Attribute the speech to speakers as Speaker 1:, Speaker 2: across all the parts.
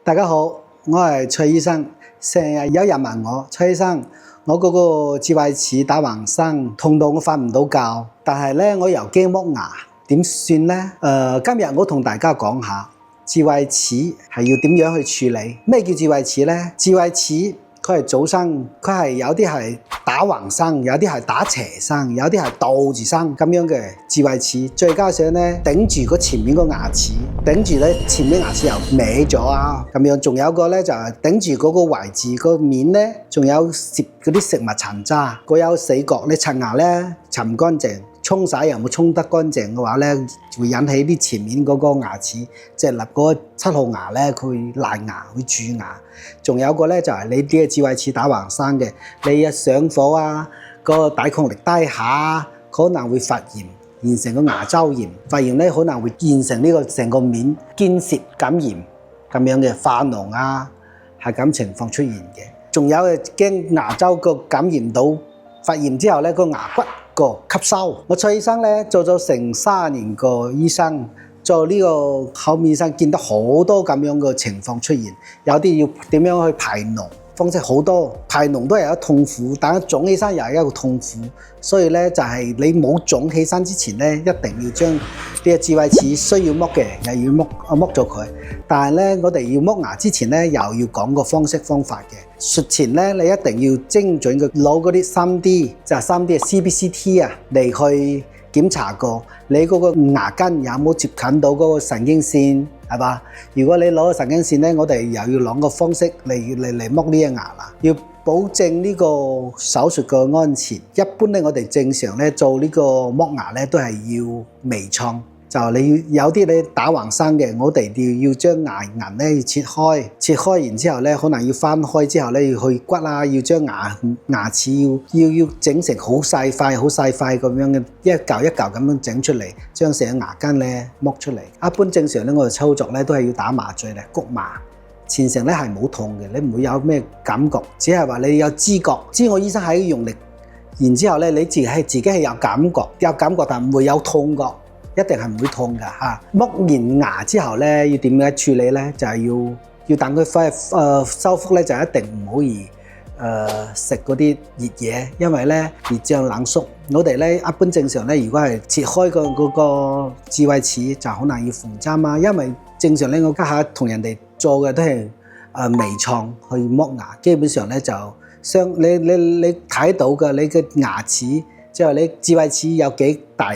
Speaker 1: 大家好，我係蔡醫生。成日有人問我，蔡醫生，我嗰個智慧齒打橫生，痛到我瞓唔到覺，但係咧我又驚剝牙，點算呢？今日我同大家講下智慧齒係要點樣去處理。咩叫智慧齒呢？智慧齒佢係早生，佢係有啲係打橫生，有啲係打斜生，有啲係倒住生咁樣嘅智慧齒。再加上咧頂住個前面個牙齒，頂住咧前面牙齒又歪咗啊咁樣。仲有個咧就係頂住嗰個位置個面咧，仲有攝嗰啲食物殘渣，嗰有死角。你刷牙咧刷唔乾淨，沖洗又冇沖得乾淨嘅話咧，會引起啲前面嗰個牙齒即係立嗰7號牙咧，佢爛牙會蛀牙。仲有個咧就係你啲嘅智慧齒打橫生嘅，你一上火啊，個抵抗力低下，可能會發炎，形成個牙周炎。發炎咧可能會形成呢個成個面肩舌感染咁樣嘅化膿啊，係咁情況出現嘅。仲有驚牙周個感染到發炎之後咧，個牙骨個吸收。我蔡醫生咧做咗成30年個醫生，做呢個口面醫生，見到好多咁樣嘅情況出現。有啲要點樣去排膿，方式好多。排膿都係有痛苦，但係腫起身又係一個痛苦。所以咧就係你冇腫起身之前咧，一定要將呢個智慧齒需要剝嘅又要剝咗佢。但係咧我哋要剝牙之前咧，又要講個方式方法嘅。術前咧你一定要精準嘅攞嗰啲 3D 就係 3D 嘅 CBCT 啊嚟去檢查過你嗰個牙根有冇接近到嗰個神經線，係嘛？如果你攞個神經線咧，我哋又要攞個方式嚟剝呢隻牙啦，要保證呢個手術嘅安全。一般咧，我哋正常咧做呢個剝牙咧都係要微創。就你有啲你打橫生嘅，我哋要將牙齦咧切開然之後咧，可能要翻開之後咧要去骨啊，要將牙齒要整成好細塊咁樣嘅，一嚿一嚿咁樣整出嚟，將成個牙根咧剝出嚟。一般正常咧，我哋操作咧都係要打麻醉嚟谷麻，全程咧係冇痛嘅，你唔會有咩感覺，只係話你有知覺，知我醫生喺度用力，然之後咧你自己係有感覺，但唔會有痛覺。一定係唔會痛㗎嚇。剝完牙之後咧，要點樣處理咧？就係要等佢修復咧，就一定唔可以食嗰啲熱嘢，因為咧熱脹冷縮。我哋咧一般正常咧，如果係切開嗰個智慧齒，就可能要縫針啊。因為正常咧，我家下同人哋做嘅都係微創去剝牙，基本上咧就你睇到嘅你嘅牙齒，即係你智慧齒有幾大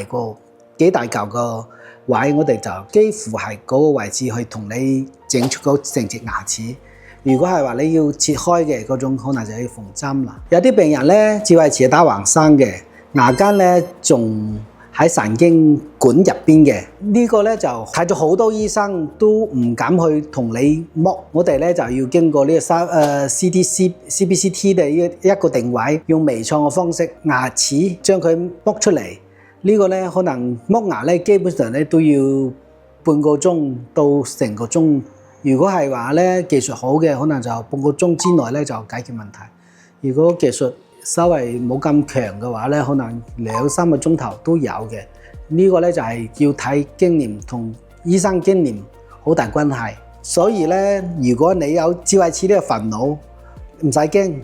Speaker 1: 嚿個位，我哋就幾乎係嗰個位置去同你整出嗰成隻牙齒。如果係話你要切開嘅嗰種，可能就要縫針啦。有啲病人咧，智慧齒係打橫生嘅，牙根咧仲喺神經管入邊嘅。呢個咧就睇咗好多醫生都唔敢去同你剝。我哋咧就要經過呢個CBCT 嘅一個定位，用微創嘅方式，牙齒將佢剝出嚟。呢個咧可能剝牙咧，基本上咧都要半個鐘到成個鐘。如果係話咧技術好嘅，可能就半個鐘之內咧就解決問題。如果技術稍微冇咁強嘅話咧，可能2-3個鐘頭都有嘅。呢個咧就係要睇經驗同醫生經驗好大關係。所以咧，如果你有智慧齒呢個煩惱，唔使驚。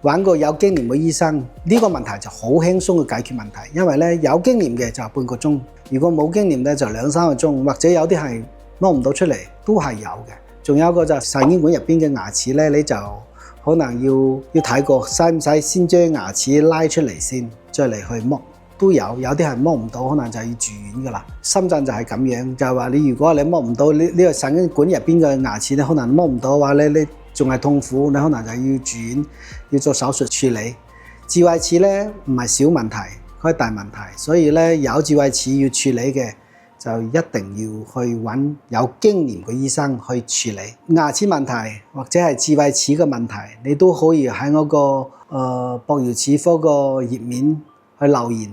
Speaker 1: 揾個有經驗嘅醫生，呢個問題就好輕鬆去解決問題。因為咧有經驗嘅就半個鐘，如果冇經驗咧就2-3個鐘，或者有啲係剝唔到出嚟都係有嘅。仲有一個就神經管入邊嘅牙齒咧，你就可能要睇過，使唔使先將牙齒拉出嚟先，再嚟去剝都有。有啲係剝唔到，可能就要住院噶啦。深圳就係咁樣，就係話你如果你剝唔到呢個神經管入邊嘅牙齒咧，可能剝唔到嘅話咧，你仲係痛苦，你可能就要住院，要做手術處理。智慧齒咧唔係小問題，佢係大問題，所以咧有智慧齒要處理嘅，就一定要去揾有經驗嘅醫生去處理。牙齒問題或者係智慧齒嘅問題，你都可以喺嗰個博遙齒科個頁面去留言，